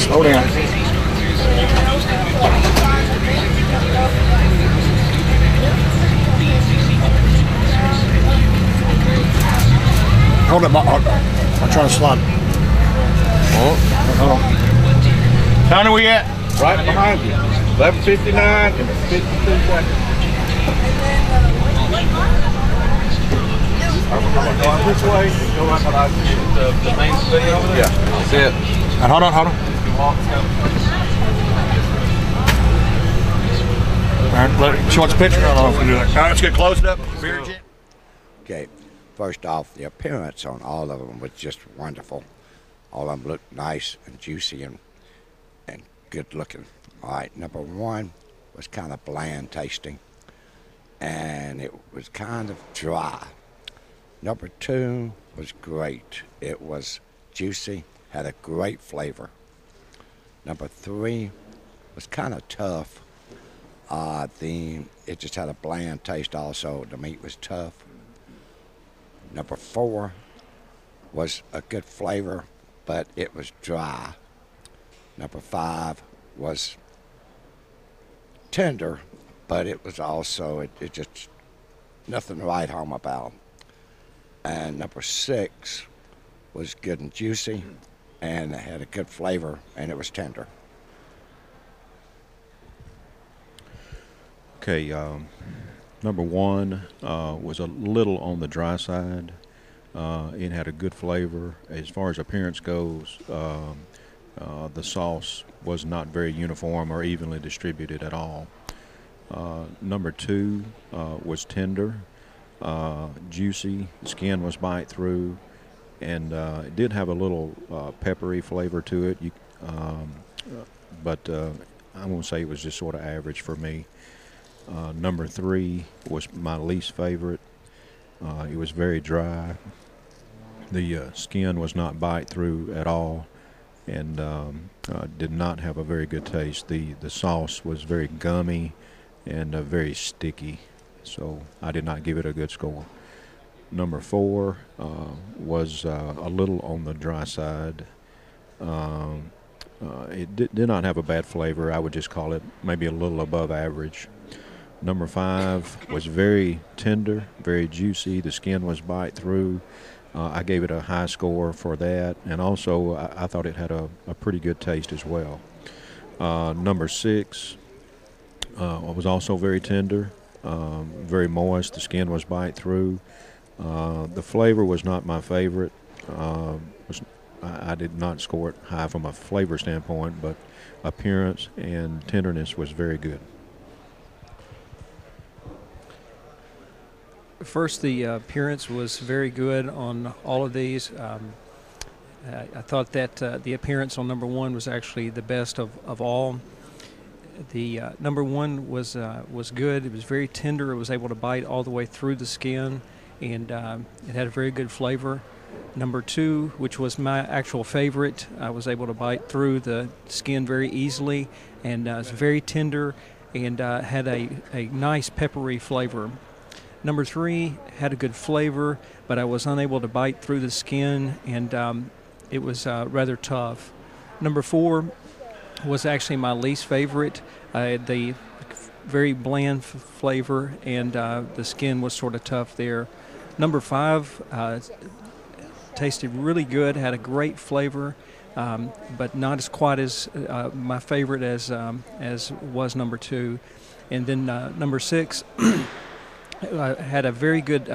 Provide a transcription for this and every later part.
Slow down. Hold up, I'm trying to slide. Hold on. How many are we at? Right behind you. 11:59 and 52 seconds. Go this way. Go right behind the main pavilion over there. Yeah, that's it. And hold on. All right, show us a picture. I don't know if we can do that. All right, let's get closed up. Okay, first off, the appearance on all of them was just wonderful. All of them looked nice and juicy and good looking. All right, number one was kind of bland tasting, and it was kind of dry. Number two was great. It was juicy, had a great flavor. Number three was kind of tough. It just had a bland taste also. The meat was tough. Number four was a good flavor, but it was dry. Number five was tender, but it was also, it just, nothing to write home about. And number six was good and juicy, and it had a good flavor, and it was tender. Okay, number one was a little on the dry side. It had a good flavor. As far as appearance goes, the sauce was not very uniform or evenly distributed at all. Number two was tender, juicy. The skin was bite through, and it did have a little peppery flavor to it. But I won't say it was just sort of average for me. Number three was my least favorite. It was very dry. The skin was not bite through at all, and did not have a very good taste. The sauce was very gummy and very sticky, so I did not give it a good score. Number four was a little on the dry side. It did not have a bad flavor. I would just call it maybe a little above average. Number five was very tender, very juicy. The skin was bite through. I gave it a high score for that, and also I thought it had a pretty good taste as well. Number six was also very tender, very moist. The skin was bite through. The flavor was not my favorite. I did not score it high from a flavor standpoint, but appearance and tenderness was very good. First, the appearance was very good on all of these. I thought that the appearance on number one was actually the best of all. The number one was good. It was very tender. It was able to bite all the way through the skin, and it had a very good flavor. Number two, which was my actual favorite, I was able to bite through the skin very easily, and it's very tender and had a nice peppery flavor. Number three had a good flavor, but I was unable to bite through the skin, and it was rather tough. Number four was actually my least favorite. The very bland flavor, and the skin was sort of tough there. Number five tasted really good, had a great flavor, but not as quite as my favorite as was number two. And then number six had a very good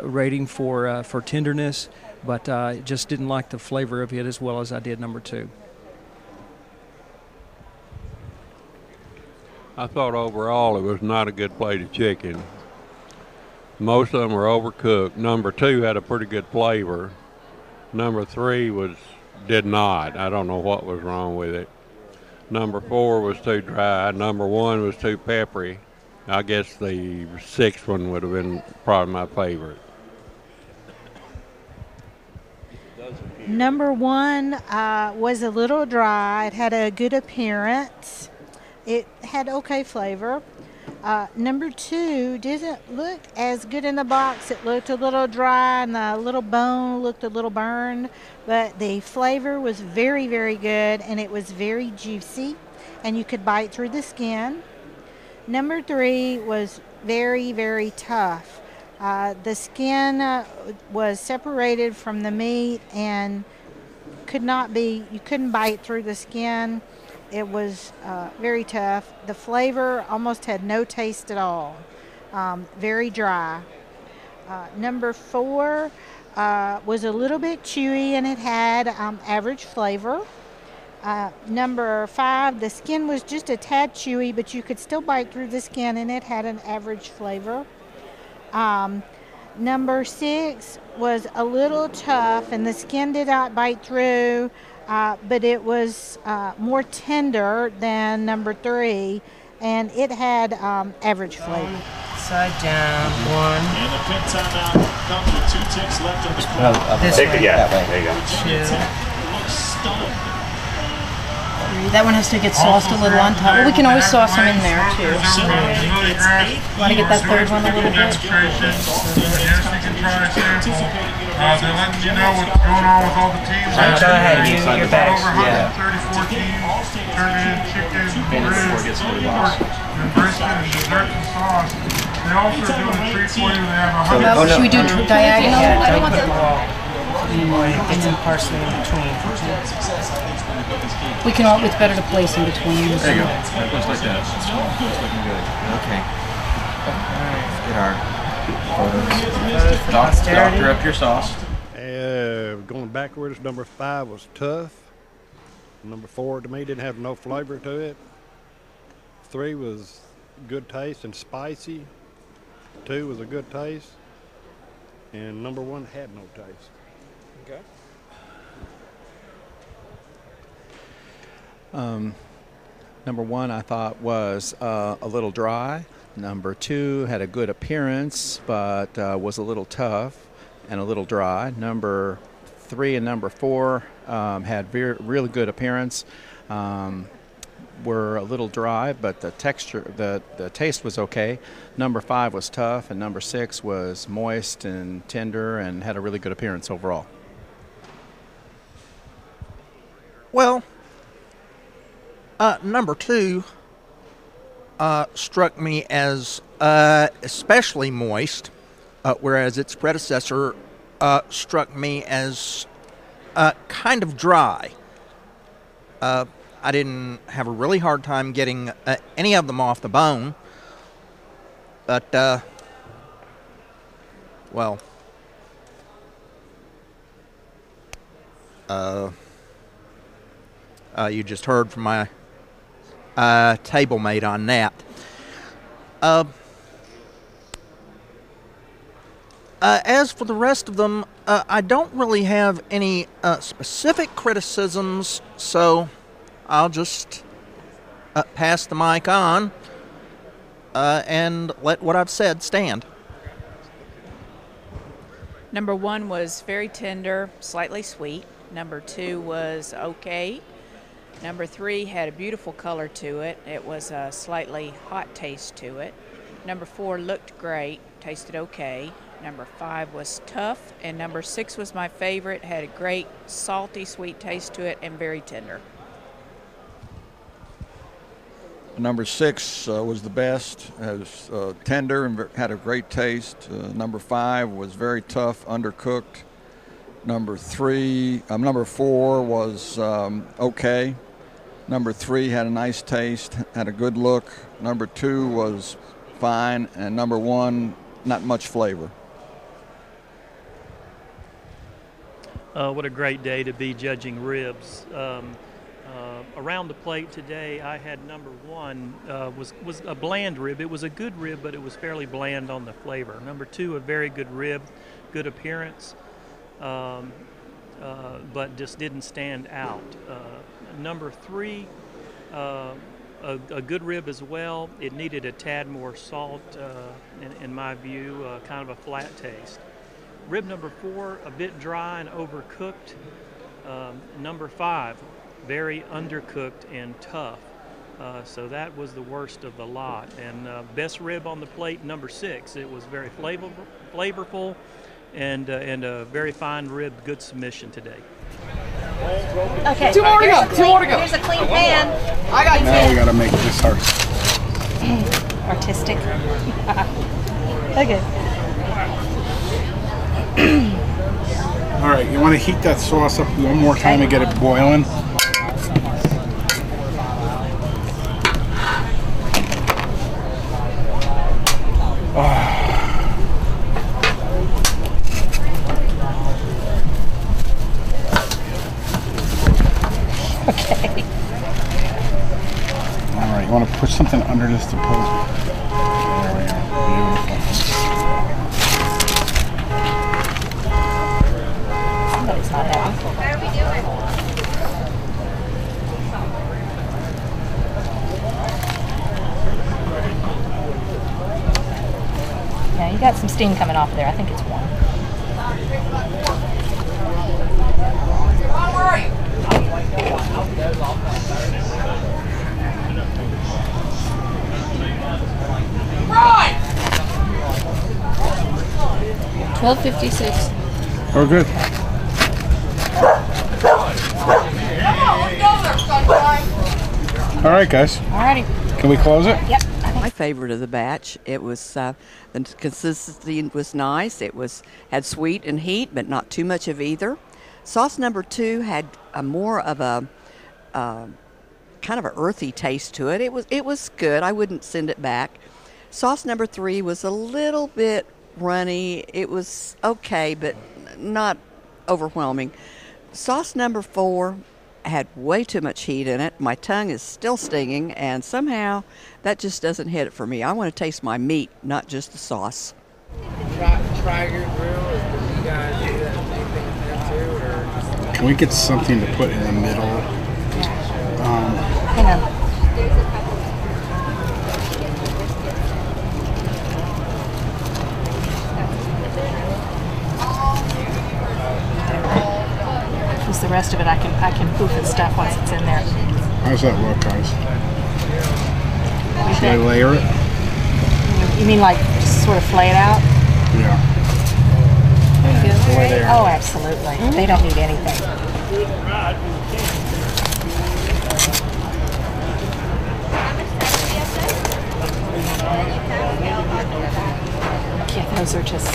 rating for tenderness, but just didn't like the flavor of it as well as I did number two. I thought overall it was not a good plate of chicken. Most of them were overcooked. Number two had a pretty good flavor. Number three did not. I don't know what was wrong with it. Number four was too dry. Number one was too peppery. I guess the sixth one would have been probably my favorite. Number one was a little dry. It had a good appearance. It had okay flavor. Number 2 didn't look as good in the box. It looked a little dry and the little bone looked a little burned, but the flavor was very, very good and it was very juicy and you could bite through the skin. Number 3 was very, very tough. The skin was separated from the meat and you couldn't bite through the skin. It was very tough. The flavor almost had no taste at all. Very dry. Number 4 was a little bit chewy and it had average flavor. Number 5, the skin was just a tad chewy, but you could still bite through the skin and it had an average flavor. Number 6 was a little tough and the skin did not bite through, but it was more tender than number 3 and it had average flavor. Side down, 1. And the pit timeout comes with 2 ticks left on the clock. This way. Yeah, there you go. 2. Looks stunned. That one has to get sauced a little on top. Well, we can always sauce them in there too. Want to get that third one a little bit? Yes, you can try a sample. They're letting you know what's going on with all the teams. Go ahead, your bags. Over 134 teams, turkey, chicken, ribs, pork, and brisket, and desserts and sauce. They also do a treat for you. They have 100. Should we do diagonal? Yeah, don't put them all. Get some parsley in between. We can all, it's better to place in between. There you go. Just like that. It's looking good. Okay. Let's get our photos. Doctor up your sauce. Going backwards, number 5 was tough. Number 4 to me didn't have no flavor to it. 3 was good taste and spicy. 2 was a good taste. And number 1 had no taste. Okay. Number 1 I thought was a little dry. Number 2 had a good appearance, but was a little tough and a little dry. Number 3 and number 4 had really good appearance. Were a little dry, but the texture, the taste was okay. Number 5 was tough, and number 6 was moist and tender and had a really good appearance overall. Well, number 2 struck me as especially moist, whereas its predecessor struck me as kind of dry. I didn't have a really hard time getting any of them off the bone, but, well, you just heard from my table mate on that. As for the rest of them, I don't really have any specific criticisms, so I'll just pass the mic on and let what I've said stand. Number 1 was very tender, slightly sweet. Number 2 was okay. Number 3 had a beautiful color to it. It was a slightly hot taste to it. Number 4 looked great, tasted okay. Number 5 was tough, and number 6 was my favorite. Had a great salty, sweet taste to it and very tender. Number 6 was the best. It was tender and had a great taste. Number 5 was very tough, undercooked. Number 4 was okay. Number 3 had a nice taste, had a good look. Number 2 was fine, and number 1, not much flavor. What a great day to be judging ribs. Around the plate today, I had number 1 was a bland rib. It was a good rib, but it was fairly bland on the flavor. Number 2, a very good rib, good appearance, but just didn't stand out. Number 3, a good rib as well. It needed a tad more salt, in my view, kind of a flat taste. Rib number 4, a bit dry and overcooked. Number 5, very undercooked and tough. So that was the worst of the lot. And best rib on the plate, number 6. It was very flavorful and a very fine rib, good submission today. Okay. 2 more to go. 2 more to go. Here's a clean pan. I got Now we got to make this Artistic. Okay. All right, you want to heat that sauce up one more time and get it boiling. Okay. All right, you want to put something under this to pull. There we go. Somebody's not happy. How are we doing? Yeah, you got some steam coming off of there. I think it's warm. Where are you? Right! 12:56. We're good. All right, guys. Alrighty. Can we close it? Yep. My favorite of the batch. It was the consistency was nice. It had sweet and heat, but not too much of either. Sauce number 2 had a more of a kind of an earthy taste to it. It was good. I wouldn't send it back. Sauce number 3 was a little bit runny. It was okay, but not overwhelming. Sauce number 4 had way too much heat in it. My tongue is still stinging, and somehow that just doesn't hit it for me. I want to taste my meat, not just the sauce. Traeger grill, you guys do that same thing with them too, or just... Can we get something to put in the middle? Hang on. Just the rest of it, I can poof and stuff once it's in there. How's that look, guys? You Should I think? layer it? You mean like just sort of flay it out? Yeah. There you go. Oh, absolutely. They don't need anything. Yeah, those are just...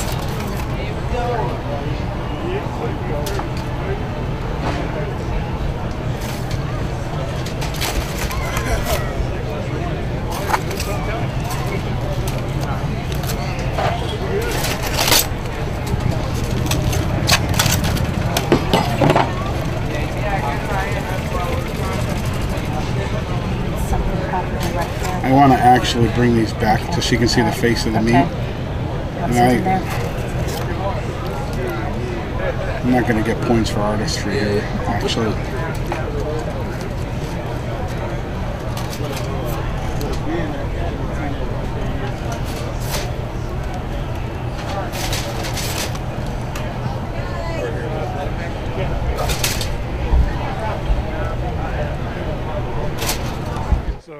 I want to actually bring these back just so you can see the face of the meat. And I'm not going to get points for artistry here, actually.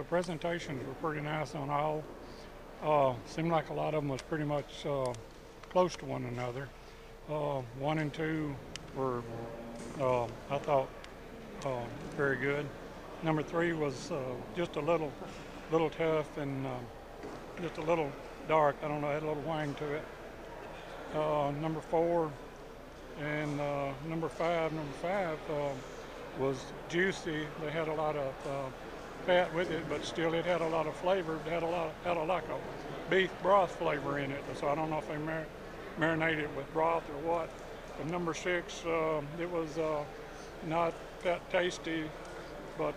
Presentations were pretty nice on all. Seemed like a lot of them was pretty much close to one another. 1 and 2 were, I thought, very good. Number 3 was just a little tough and just a little dark. I don't know, had a little wang to it. Number 4 and number 5 was juicy. They had a lot of fat with it, but still it had a lot of flavor. It had a like a beef broth flavor in it. So I don't know if they marinated it with broth or what. But number 6, it was not that tasty, but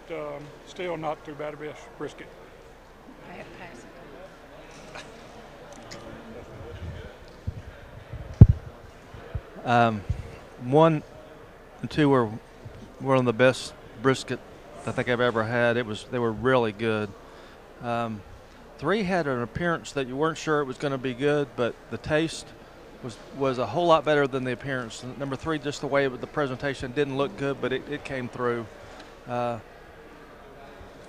still not too bad a brisket. I have passed. 1 and 2 were one of the best brisket I think I've ever had. They were really good. 3 had an appearance that you weren't sure it was going to be good, but the taste was a whole lot better than the appearance. Number 3, just the way the presentation didn't look good, but it came through.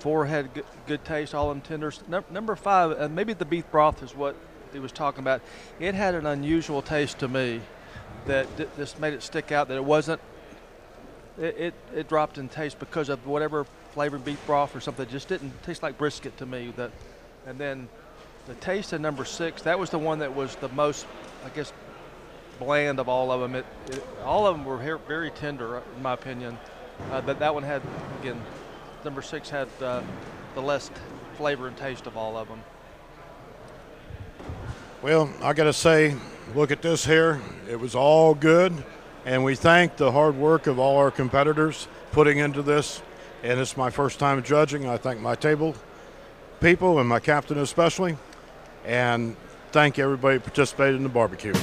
4 had good taste, all them tenders. Number 5, and maybe the beef broth is what he was talking about. It had an unusual taste to me that just made it stick out. That it wasn't. It dropped in taste because of whatever flavored beef broth or something. It just didn't taste like brisket to me. And then the taste of number 6, that was the one that was the most, I guess, bland of all of them. All of them were very tender, in my opinion. But that one had, again, number 6 had the less flavor and taste of all of them. Well, I got to say, look at this here. It was all good, and we thank the hard work of all our competitors putting into this. And it's my first time judging. I thank my table people and my captain especially, and thank everybody who participated in the barbecue.